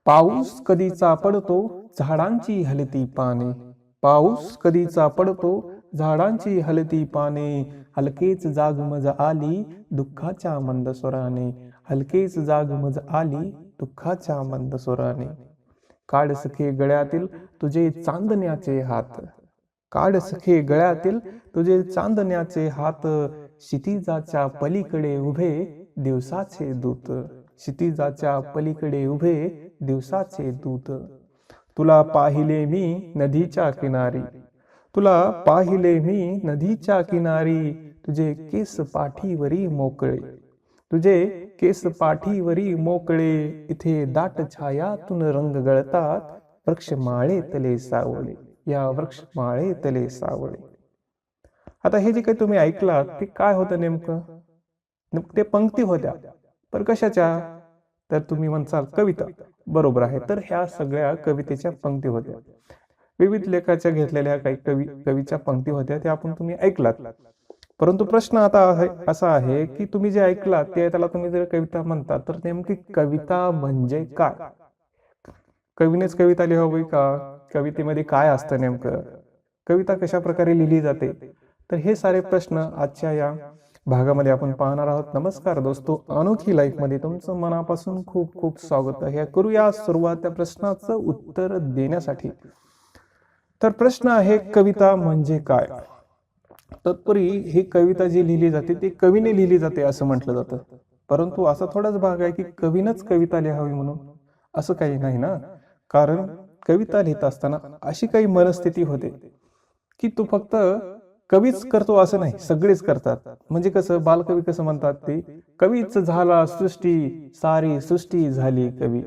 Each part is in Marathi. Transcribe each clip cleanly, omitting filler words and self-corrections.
पाऊस कधीचा पडतो झाडांची हलती पाने. पाऊस कधीचा पडतो झाडांची हलती पाने. हलकेच जागमज आली दुःखाच्या मंद स्वराने. हलकेच जागमज आली दुःखाच्या मंद स्वराने. काढ सखे गळ्यातील तुझे चांदण्याचे हात. काढ सखे गळ्यातील तुझे चांदण्याचे हात. क्षितिजाच्या पलीकडे उभे दिवसाचे दूत. क्षितिजाच्या पलीकडे उभे दिवसाचे दूत. तुला पाहिले मी नदीच्या किनारी. तुला पाहिले मी नदीच्या किनारी. तुझे केस पाठीवरी मोकळे. तुझे केस पाठीवरी मोकळे. इथे दाट छायातून रंग गळतात. वृक्षमाळे तले सावळे. या वृक्षमाळे तले सावळे. आता हे जे काही तुम्ही ऐकलात ते काय होतं नेमकं? ते पंक्ती होत्या, पण कशाच्या? तर तुम्ही म्हणसाल कविता. बरोबर आहे. तर ह्या सगळ्या कवितेच्या पंक्ती होत्या. विविध लेखाच्या घेतलेल्या काही कवीच्या पंक्ती होत्या, त्या तुम्ही ऐकलात. परंतु प्रश्न आता असा आहे की तुम्ही जे ऐकलात ते त्याला तुम्ही जर कविता म्हणता तर नेमकी कविता म्हणजे काय? कवीनेच कविता लिहावी का? कवितेमध्ये काय असतं नेमकं? कविता कशा प्रकारे लिहिली जाते? तर हे सारे प्रश्न आजच्या या भागामध्ये आपण पाहणार आहोत. नमस्कार दोस्तो, अनोखी लाईफ मध्ये तुमचं मनापासून खूप खूप स्वागत आहे. करूया सुरुवात त्या प्रश्नाचं उत्तर देण्यासाठी. तर प्रश्न आहे कविता म्हणजे काय? तत्पूर्वी ही कविता जी लिहिली जाते ती कवीने लिहिली जाते असं म्हटलं जातं. परंतु असा थोडाच भाग आहे की कवीनच कविता लिहावी म्हणून असं काही नाही ना. कारण कविता लिहित असताना अशी काही मनस्थिती होते की तो फक्त कवीच करतो असं नाही, सगळेच करतात. म्हणजे कसं, बालकवी कसं म्हणतात ते, कवीच झाला सृष्टी सारी सृष्टी झाली कवी.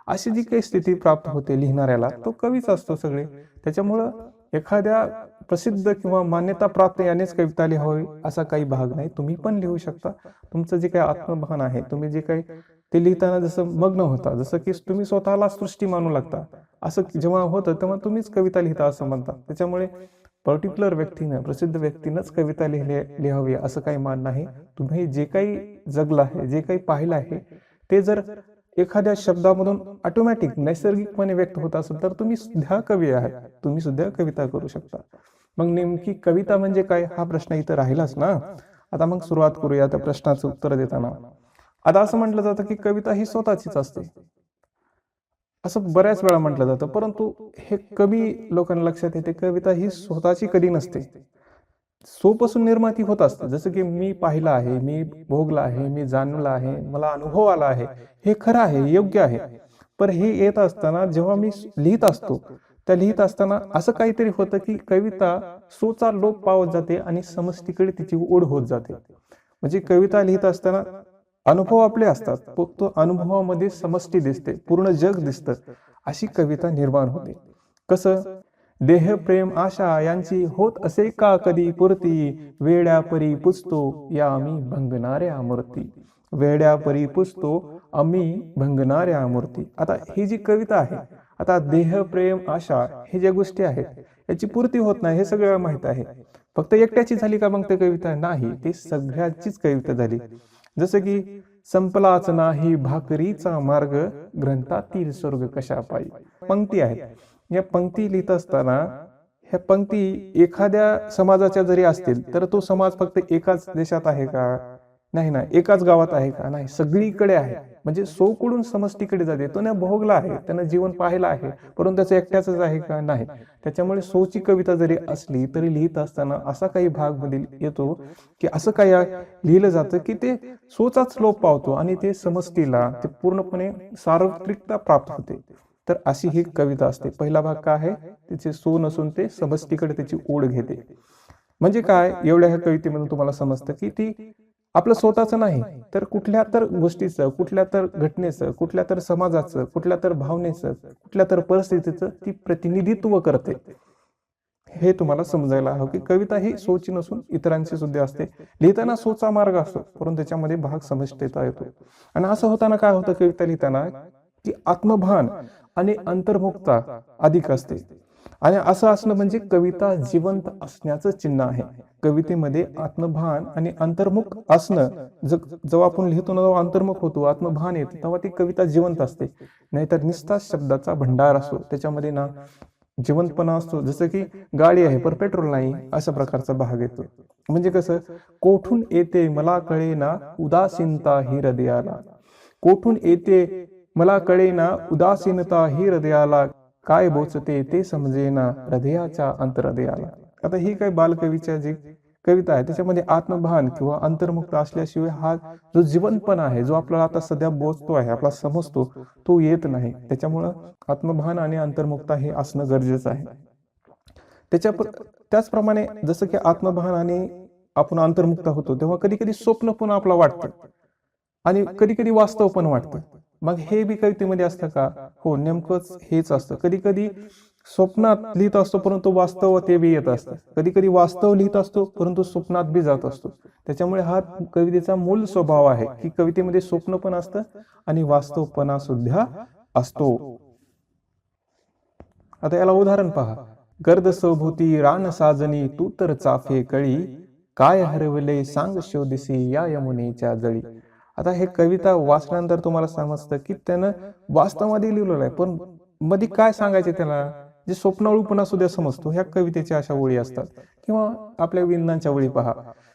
अशी जी काही स्थिती प्राप्त होते लिहिणाऱ्याला, तो कवीच असतो सगळे. त्याच्यामुळं एखाद्या प्रसिद्ध किंवा मान्यता प्राप्त यानेच कविता लिहावी असा काही भाग नाही. तुम्ही पण लिहू शकता. तुमचं जे काही आत्मभान आहे, तुम्ही जे काही ते लिहिताना जसं मग्न होता, जसं की तुम्ही स्वतःला सृष्टी मानू लागता, असं जेव्हा होतं तेव्हा तुम्हीच कविता लिहिता असं म्हणतात. त्याच्यामुळे पर्टिक्युलर व्यक्तीनं, प्रसिद्ध व्यक्तीनंच कविता लिहावी असं काही मान नाही. तुम्ही जे काही जगलं आहे, जे काही पाहिलं आहे, ते जर एखाद्या शब्दामधून ऑटोमॅटिक नैसर्गिकपणे व्यक्त होत असेल तर तुम्ही सुद्धा कवी आहात. तुम्ही सुद्धा कविता करू शकता. मग नेमकी कविता म्हणजे काय हा प्रश्न इथं राहिलाच ना. आता मग सुरुवात करूया त्या प्रश्नाचं उत्तर देताना. आता असं म्हटलं जातं की कविता ही स्वतःचीच असते, असं बऱ्याच वेळा म्हटलं जातं. परंतु हे कमी लोकांना लक्षात येते, कविता ही स्वतःची कधी नसते, स्वपासून निर्माती होत असते. जसं की मी पाहिलं आहे, मी भोगलं आहे, मी जाणलं आहे, मला अनुभव आला आहे, हे खरं आहे, योग्य आहे. पण हे येत असताना जेव्हा मी लिहित असतो, त्या लिहित असताना असं काहीतरी होतं की कविता स्वचा लोप पावत जाते आणि समष्टीकडे तिची ओढ होत जाते. म्हणजे कविता लिहित असताना अनुभव आपले असतात, फक्त अनुभवामध्ये समष्टी दिसते, पूर्ण जग दिसतं, अशी कविता निर्माण होते. कसं, देह प्रेम आशा यांची होत असे का कधी पूर्ती. वेड्या परी पुजतो या आम्ही भंगणाऱ्या मूर्ती. वेड्या परी पुजतो आम्ही भंगणाऱ्या मूर्ती. आता ही जी कविता आहे, आता देह प्रेम आशा हे ज्या गोष्टी आहेत याची पूर्ती होत नाही हे सगळ्यांना माहित आहे. फक्त एकट्याची झाली का मग ते कविता? नाही, ती सगळ्यांचीच कविता झाली. जसं की संपलाच नाही भाकरीचा मार्ग ग्रंथातील स्वर्ग कशा पायी. पंक्ती आहेत. या पंक्ती लिहित असताना ह्या पंक्ती एखाद्या समाजाच्या जरी असतील तर तो समाज फक्त एकाच देशात आहे का? नाही ना. एकाच गावात आहे का? नाही, सगळीकडे आहे. म्हणजे सोकडून समष्टीकडे जाते. तो भोगला आहे, त्यानं जीवन पाहिलं आहे, परंतु त्याचं एकट्याच आहे का? नाही. त्याच्यामुळे सोची कविता जरी असली तरी लिहित असताना असा काही भाग मध्ये येतो की असं काही लिहिलं जातं की ते सोचाच लोप पावतो आणि ते समष्टीला ते पूर्णपणे सार्वत्रिकता प्राप्त होते. तर अशी ही कविता असते. पहिला भाग काय आहे, तिचे सो नसून ते समष्टीकडे त्याची ओढ घेते. म्हणजे काय, एवढ्या ह्या कवितेमधून तुम्हाला समजतं की ती आपलं स्वतःचं नाही, तर कुठल्या तर गोष्टीचं, कुठल्या तर घटनेचं, कुठल्या तर समाजाचं, कुठल्या तर भावनेचं, कुठल्या तर परिस्थितीचं ती प्रतिनिधित्व करते. हे तुम्हाला समजायला हवं की कविता ही सोची नसून इतरांची सुद्धा असते. लिहिताना सोचा मार्ग असतो, परंतु त्याच्यामध्ये भाग समष्टीचा येतो. आणि असं होताना काय होतं कविता लिहिताना की आत्मभान आणि अंतर्मुखता अधिक असते. आणि असं असणं म्हणजे कविता जिवंत असण्याचं चिन्ह आहे. कवितेमध्ये आत्मभान आणि अंतर्मुख असणं, जेव्हा आपण लिहितो ना तेव्हा अंतर्मुख होतो, आत्मभान येतं, तेव्हा ती कविता जिवंत असते. नाहीतर निस्ता शब्दाचा भंडार असतो, त्याच्यामध्ये ना जिवंतपणा असतो, जसं की गाडी आहे पर पेट्रोल नाही, अशा प्रकारचा भाग येतो. म्हणजे कसं, कोठून येते मला कळेना उदासीनता ही हृदयाला, कोठून येते मला कळेना उदासीनता ही हृदयाला, काय बोचते ते समजेना हृदयाच्या अंतर्हृदयाला. आता ही काही बालकवीच्या जी कविता आहे त्याच्यामध्ये आत्मभान किंवा अंतर्मुक्त असल्याशिवाय हा जो जिवंतपणा आहे, जो आपल्याला आता सध्या बोचतो आहे, आपला समजतो, तो येत नाही. त्याच्यामुळं आत्मभान आणि अंतर्मुक्ता हे असणं गरजेचं आहे. त्याचप्रमाणे जसं की आत्मभान आणि आपण अंतर्मुक्त होतो तेव्हा कधी कधी स्वप्न पण आपलं वाटतं आणि कधी कधी वास्तव पण वाटतं. मग हे बी कवितेमध्ये असतं का? हो, नेमकंच हेच असतं. कधी कधी स्वप्नात लिहित असतो परंतु वास्तव ते बी येत असतं, कधी कधी वास्तव लिहित असतो परंतु स्वप्नात बी जात असतो. त्याच्यामुळे हा कवितेचा मूळ स्वभाव आहे की कवितेमध्ये स्वप्न पण असतं आणि वास्तवपणा सुद्धा असतो. आता याला उदाहरण पहा. गर्द सभोवती रान साजनी तू तर चाफे कळी, काय हरवले सांग शोधिसी या यमुनेच्या जळी. आता हे कविता वाचल्यानंतर तुम्हाला समजतं की त्यानं वास्तवामध्ये लिहिलेलं आहे, पण मध्ये काय सांगायचे त्याला, जे स्वप्नाळूपणा सुद्धा समजतो. ह्या कवितेच्या अशा ओळी असतात. किंवा आपल्या विंदांच्या ओळी पहा.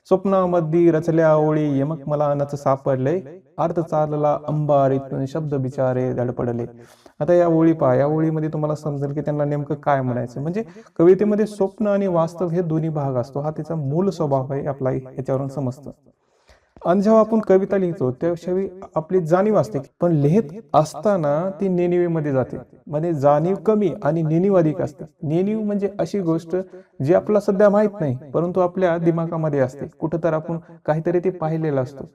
स्वप्नामध्ये रचल्या ओळी यमक मला नच सापडले, अर्थ चालला अंबारीतून शब्द बिचारे धडपडले. आता या ओळी पहा, या ओळीमध्ये तुम्हाला समजेल की त्यांना नेमकं काय म्हणायचं. म्हणजे कवितेमध्ये स्वप्न आणि वास्तव हे दोन्ही भाग असतो. हा त्याचा मूळ स्वभाव आहे, आपला याच्यावरून समजतं. आणि जेव्हा आपण कविता लिहितो त्यावेळी आपली जाणीव असते, पण लिहित असताना ती नेणिवेमध्ये जाते. म्हणजे जाणीव कमी आणि नेणीव अधिक असते. नेणीव म्हणजे अशी गोष्ट जी आपल्याला सध्या माहित नाही परंतु आपल्या दिमागामध्ये असते, कुठं तर आपण काहीतरी ते पाहिलेलं असतो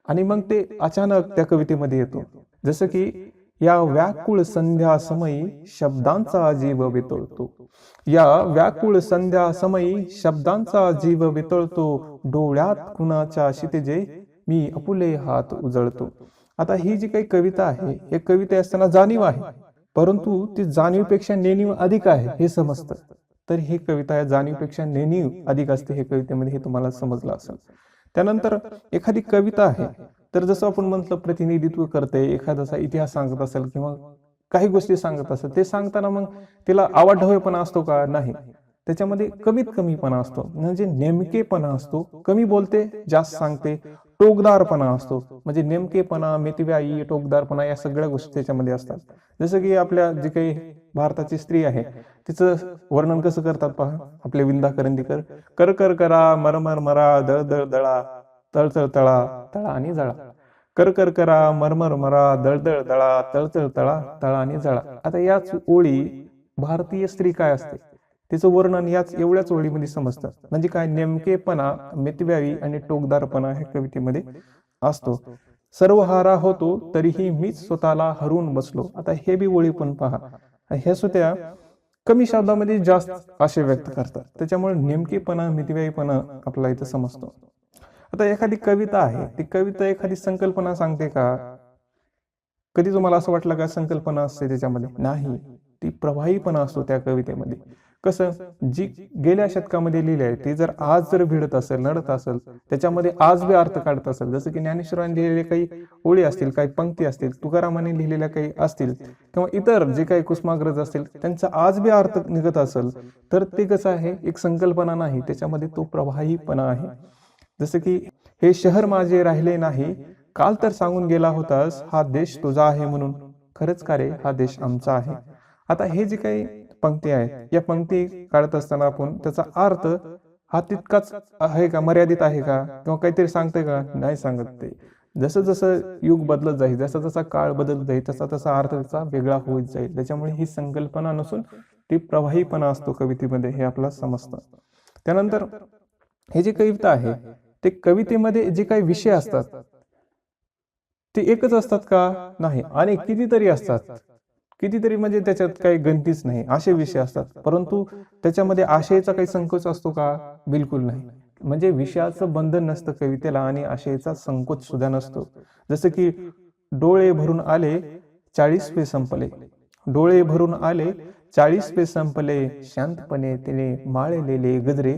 आणि मग ते अचानक त्या कवितेमध्ये येतो. जसं की या व्याकुळ संध्या समयी शब्दांचा जीव वितळतो, या व्याकुळ संध्या समयी शब्दांचा जीव वितळतो, डोळ्यात कुणाच्या क्षितिजे मी अपुले हात उजळतो. आता ही जी काही कविता आहे, हे कविता असताना जाणीव आहे परंतु ती जाणीवपेक्षा नेणीव अधिक आहे हे समजतं. तर ही कविता जाणीवपेक्षा नेणीव अधिक असते हे कवितेमध्ये, हे तुम्हाला समजलं असेल. त्यानंतर एखादी कविता आहे तर जसं आपण म्हटलं प्रतिनिधित्व करते, एखाद्याचा इतिहास सांगत असेल किंवा काही गोष्टी सांगत असेल, ते सांगताना मग तिला आवाढव्यपणा असतो का? नाही. त्याच्यामध्ये कमीत कमीपणा असतो, म्हणजे नेमकेपणा असतो. कमी बोलते, जास्त सांगते. टोकदारपणा असतो, म्हणजे नेमकेपणा, मितव्यायी, टोकदारपणा या सगळ्या गोष्टी त्याच्यामध्ये असतात. जसं की आपल्या जी काही भारताची स्त्री आहे तिचं वर्णन कसं करतात पहा आपले विंदा करंदीकर. कर कर करा मरमर मरा दळ दळ दळा, तळतळ तळा तळा आणि जळा. कर कर करा मरमर मरा दळदळ दळा, तळतळ तळा तळा आणि जळा. आता याच ओळी भारतीय स्त्री काय असते तिचं वर्णन याच एवढ्याच ओळीमध्ये समजतं. म्हणजे काय, नेमकेपणा, मितव्यायी आणि टोकदारपणा ह्या कवितेमध्ये असतो. सर्व हारा होतो तरीही मीच स्वतःला हरवून बसलो. आता हे बी ओळी पण पहा, ह्या सुद्धा कमी शब्दामध्ये जास्त आशय व्यक्त करतात. त्याच्यामुळे नेमकेपणा, मितव्यायीपणा आपल्याला इथं समजतो. आता एखादी कविता आहे, ती कविता एखादी संकल्पना सांगते का? कधी तुम्हाला असं वाटलं का संकल्पना असते त्याच्यामध्ये? नाही, ती प्रवाहीपणा असतो त्या कवितेमध्ये. कसं, जी गेल्या शतकामध्ये लिहिली आहे ती जर आज जर भिडत असेल, नडत असेल, त्याच्यामध्ये आज बी अर्थ काढत असेल, जसं की ज्ञानेश्वरांनी लिहिलेले काही ओळी असतील, काही पंक्ती असतील, तुकारामांनी लिहिलेल्या काही असतील किंवा इतर जे काही कुसुमाग्रज असतील त्यांचा आज बी अर्थ निघत असेल, तर ते कसं आहे, एक संकल्पना नाही, त्याच्यामध्ये तो प्रवाहीपणा आहे. जसं की हे शहर माझे राहिले नाही, काल तर सांगून गेला होतास, हा देश तुझा आहे म्हणून, खरंच का रे हा देश आमचा आहे. आता हे जे काही पंक्ती आहेत, या पंक्ती काढत असताना आपण त्याचा अर्थ हा तितकाच आहे का, मर्यादित आहे का, किंवा काहीतरी सांगते का? नाही सांगत. ते जसं जसं युग बदलत जाईल, जसा जसा काळ बदलत जाईल, तसा तसा अर्थ त्याचा वेगळा होत जाईल. त्याच्यामुळे ही संकल्पना नसून ती प्रवाहीपणा असतो कवितेमध्ये, हे आपल्याला समजतं. त्यानंतर हे जे कविता आहे ते कवितेमध्ये जे काही विषय असतात ते एकच असतात का? नाही, आणि कितीतरी असतात. कितीतरी म्हणजे त्याच्यात काही गणतीच नाही, असे विषय असतात. परंतु त्याच्यामध्ये आशयाचा काही संकोच असतो का? बिलकुल नाही. म्हणजे विषयाचं बंधन नसतं कवितेला आणि आशयाचा संकोच सुद्धा नसतो. जसं की डोळे भरून आले 40 संपले, डोळे भरून आले 40 संपले, शांतपणे तिने माळलेले गजरे,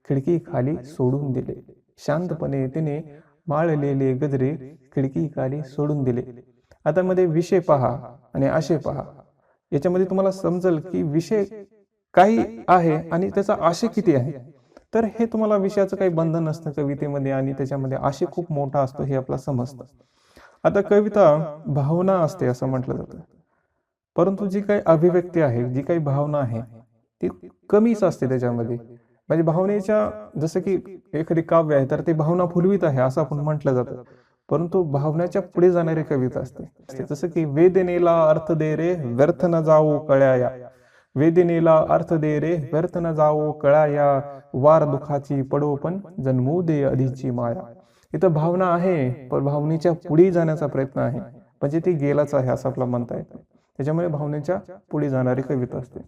खिडकी खाली सोडून दिले. शांतपणे तिने माळलेले गजरे खिडकी खाली सोडून दिले. आता मध्ये विषय पहा आणि आशय पहा. याच्यामध्ये तुम्हाला समजेल की विषय काही आहे आणि त्याचा आशय किती आहे. तर हे तुम्हाला विषयाचं काही बंधन नसतं कवितेमध्ये आणि त्याच्यामध्ये आशय खूप मोठा असतो हे आपल्याला समजतं. आता कविता भावना असते असं म्हटलं जातं, परंतु जी काही अभिव्यक्ती आहे, जी काही भावना आहे ती कमीच असते त्याच्यामध्ये. म्हणजे भावनेच्या, जसं की एखादी काव्य आहे तर ते भावना फुलवीत आहे असं आपण म्हटलं जातं, परंतु भावनाच्या पुढे जाणारी कविता असते. जसं की वेदनेला अर्थ दे रे व्यर्थ न जावो कळ्या, वेदनेला अर्थ दे रे व्यर्थ न जावो कळाया, वार दुखाची पडो पण जन्मू दे अधिची माया. इथं भावना आहे पण भावनेच्या पुढे जाण्याचा प्रयत्न आहे, म्हणजे ती गेलाच आहे असं आपल्याला म्हणता येतं. त्याच्यामुळे भावनेच्या पुढे जाणारी कविता असते.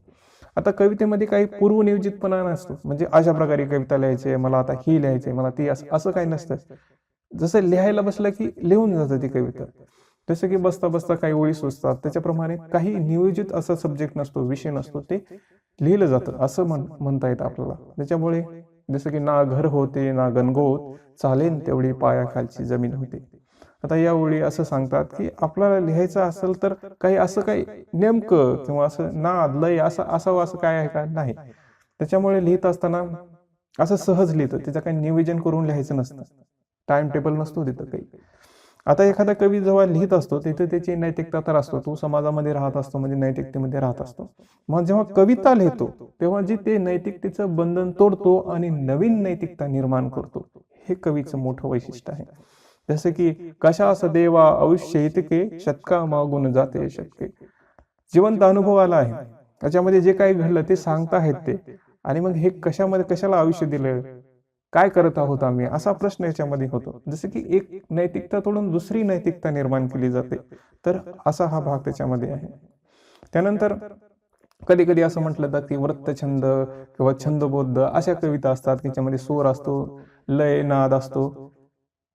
आता कवितेमध्ये काही पूर्वनियोजितपणा नसतो, म्हणजे अशा प्रकारे कविता लिहायची, मला आता ही लिहायची, मला ती, असं काही नसतं. जसं लिहायला बसलं की लिहून जातं ती कविता. जसं की बसता बसता काही ओळी सुचतात, त्याच्याप्रमाणे काही नियोजित असा सब्जेक्ट नसतो, विषय नसतो, ते लिहिलं जातं असं म्हणता येतं आपल्याला. त्याच्यामुळे जसं की ना घर होते ना गणगोत, चालेन तेवढी पायाखालची जमीन होते. आता या ओळी असं सांगतात की आपल्याला लिहायचं असेल तर काही असं काही नेमकं किंवा असं नाद लय असं असावं असं काय आहे का, नाही. त्याच्यामुळे लिहित असताना असं सहज लिहितं, त्याचं काही नियोजन करून लिहायचं नसतं, टाइम टेबल नसतो तिथं काही. आता एखादा कवी जेव्हा लिहित असतो तिथे त्याची नैतिकता तर असतो, तो समाजामध्ये राहत असतो म्हणजे नैतिकतेमध्ये राहत असतो. मग जेव्हा कविता लिहितो तेव्हा जी ते नैतिकतेचं बंधन तोडतो आणि नवीन नैतिकता निर्माण करतो, हे कवीचं मोठं वैशिष्ट्य आहे. जसं की कशा सदैवा आयुष्य इतके शतका मागून जाते शतके. जिवंत अनुभव आला आहे, त्याच्यामध्ये जे काही घडलं ते सांगता आहेत ते, आणि मग हे कशामध्ये कशाला आयुष्य दिलं, काय करत आहोत आम्ही, असा प्रश्न याच्यामध्ये होतो. जसं की एक नैतिकता तोडून दुसरी नैतिकता निर्माण केली जाते. तर असा हा भाग त्याच्यामध्ये आहे. त्यानंतर कधी कधी असं म्हटलं जातं की वृत्तछंद किंवा छंदबद्ध अशा कविता असतात, त्याच्यामध्ये स्वर असतो, लय नाद असतो.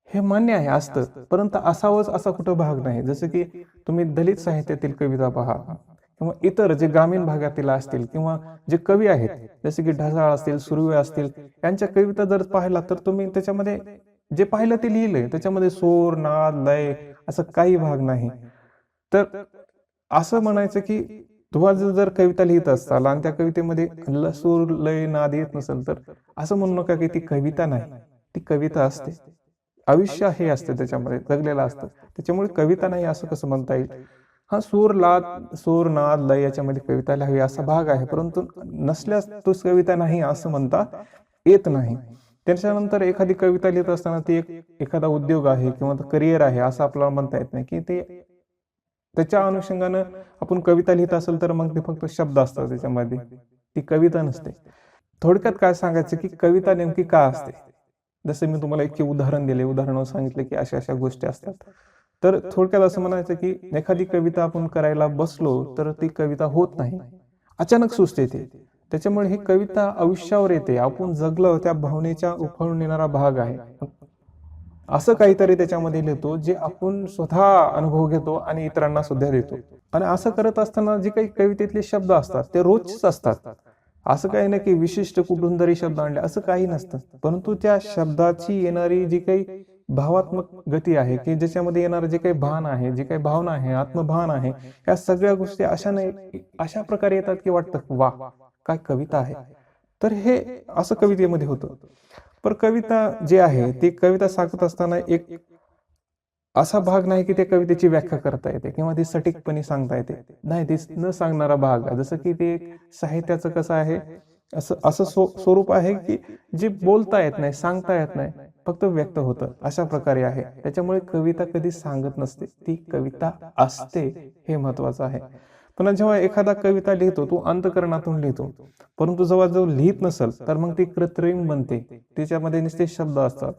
हे मान्य आहे, असतं, परंतु असावंच असा कुठं भाग नाही. जसं की तुम्ही दलित साहित्यातील कविता पहा किंवा इतर जे ग्रामीण भागातील असतील किंवा जे कवी आहेत जसे की ढसाळ असतील, सुर्वे असतील, यांच्या कविता जर पाहिला तर तुम्ही त्याच्यामध्ये जे पाहिलं ते लिहिलंय, त्याच्यामध्ये सूर नाद लय असं काही भाग नाही. तर असं म्हणायचं की तुम्हाला जर कविता लिहित असाल आणि त्या कवितेमध्ये सूर लय नाद येत नसेल तर असं म्हणू नका की ती कविता नाही, ती कविता असते. आयुष्य हे असते त्याच्यामध्ये जगलेलं असतं, त्याच्यामुळे कविता नाही असं कसं म्हणता येईल. हा सूर नाद लय याच्यामध्ये कविता लिहावी असा भाग आहे, परंतु नसल्यास तो कविता नाही असं म्हणता येत नाही. त्याच्यानंतर एखादी कविता लिहित असताना ती एखादा उद्योग आहे किंवा करिअर आहे असं आपल्याला म्हणता येत नाही की ते त्याच्या अनुषंगानं आपण कविता लिहित असेल तर मग ते फक्त शब्द असतात त्याच्यामध्ये, ती कविता नसते. थोडक्यात काय सांगायचं की कविता नेमकी का असते. जसं मी तुम्हाला एक उदाहरण दिले, उदाहरणावर सांगितले की अशा अशा गोष्टी असतात. तर थोडक्यात असं म्हणायचं की एखादी कविता आपण करायला बसलो तर ती कविता होत नाही, अचानक सुचते ते. त्याच्यामुळे ही कविता आयुष्यावर येते, आपण जगलो त्या भावनेच्या उफळून येणारा भाग आहे. असं काहीतरी त्याच्यामध्ये लिहितो जे आपण स्वतः अनुभव घेतो आणि इतरांना सुद्धा देतो. आणि असं करत असताना जे काही कवितेतले शब्द असतात ते रोजच असतात. असं काही नाही की विशिष्ट कुठून तरी शब्द आणले, असं काही नसतं. परंतु त्या शब्दाची येणारी जी काही भावात्मक गती आहे की ज्याच्यामध्ये येणारं जे काही भान आहे, जे काही भावना आहे, आत्मभान आहे, या सगळ्या गोष्टी अशा नाही अशा प्रकारे येतात की वाटतं वा काय कविता आहे. तर हे असं कवितेमध्ये होतं. पण कविता जी आहे ती कविता सांगत असताना एक असा भाग नाही की त्या कवितेची व्याख्या करता येते किंवा ती सटीकपणे सांगता येते, नाही, ते न सांगणारा भाग आहे. जसं की ते साहित्याचं कसं आहे, असं असं स्वरूप आहे की जे बोलता येत नाही, सांगता येत नाही, फक्त व्यक्त होतं, अशा प्रकारे आहे. त्याच्यामुळे कविता कधी सांगत नसते, ती कविता असते, हे महत्वाचं आहे. पण जेव्हा एखादा कविता लिहितो तो अंतःकरणातून लिहितो, परंतु जेव्हा जो लिहित नसेल तर मग ती कृत्रिम बनते, त्याच्यामध्ये नुसते शब्द असतात.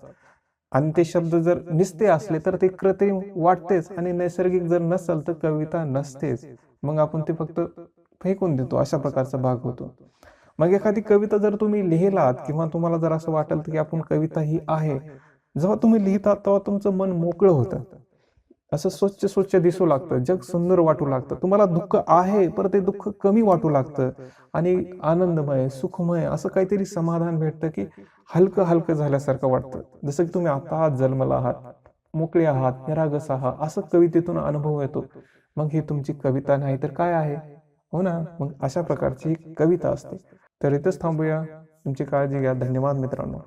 आणि ते शब्द जर निस्ते असले तर ते कृत्रिम वाटतेच, आणि नैसर्गिक जर नसेल तर कविता नसतेच. मग आपण ते फक्त फेकून देतो, अशा प्रकारचा भाग होतो. मग एखादी कविता जर तुम्ही लिहिलात किंवा तुम्हाला जर असं वाटेल की आपण कविता ही आहे, जेव्हा तुम्ही लिहिता तेव्हा तुमचं मन मोकळं होतं. असं स्वच्छ स्वच्छ दिसू लागतं, जग सुंदर वाटू लागतं. तुम्हाला दुःख आहे, पर ते दुःख कमी वाटू लागतं आणि आनंदमय, सुखमय असं काहीतरी समाधान भेटतं, की हलकं हलकं झाल्यासारखं वाटतं. जसं की तुम्ही आता जन्मला आहात, मोकळे आहात, निरागस आहात, असं कवितेतून अनुभव येतो. मग ही तुमची कविता नाही तर काय आहे? हो ना? मग अशा प्रकारची ही कविता असते. तर इथंच थांबूया. तुमची काळजी घ्या. धन्यवाद मित्रांनो.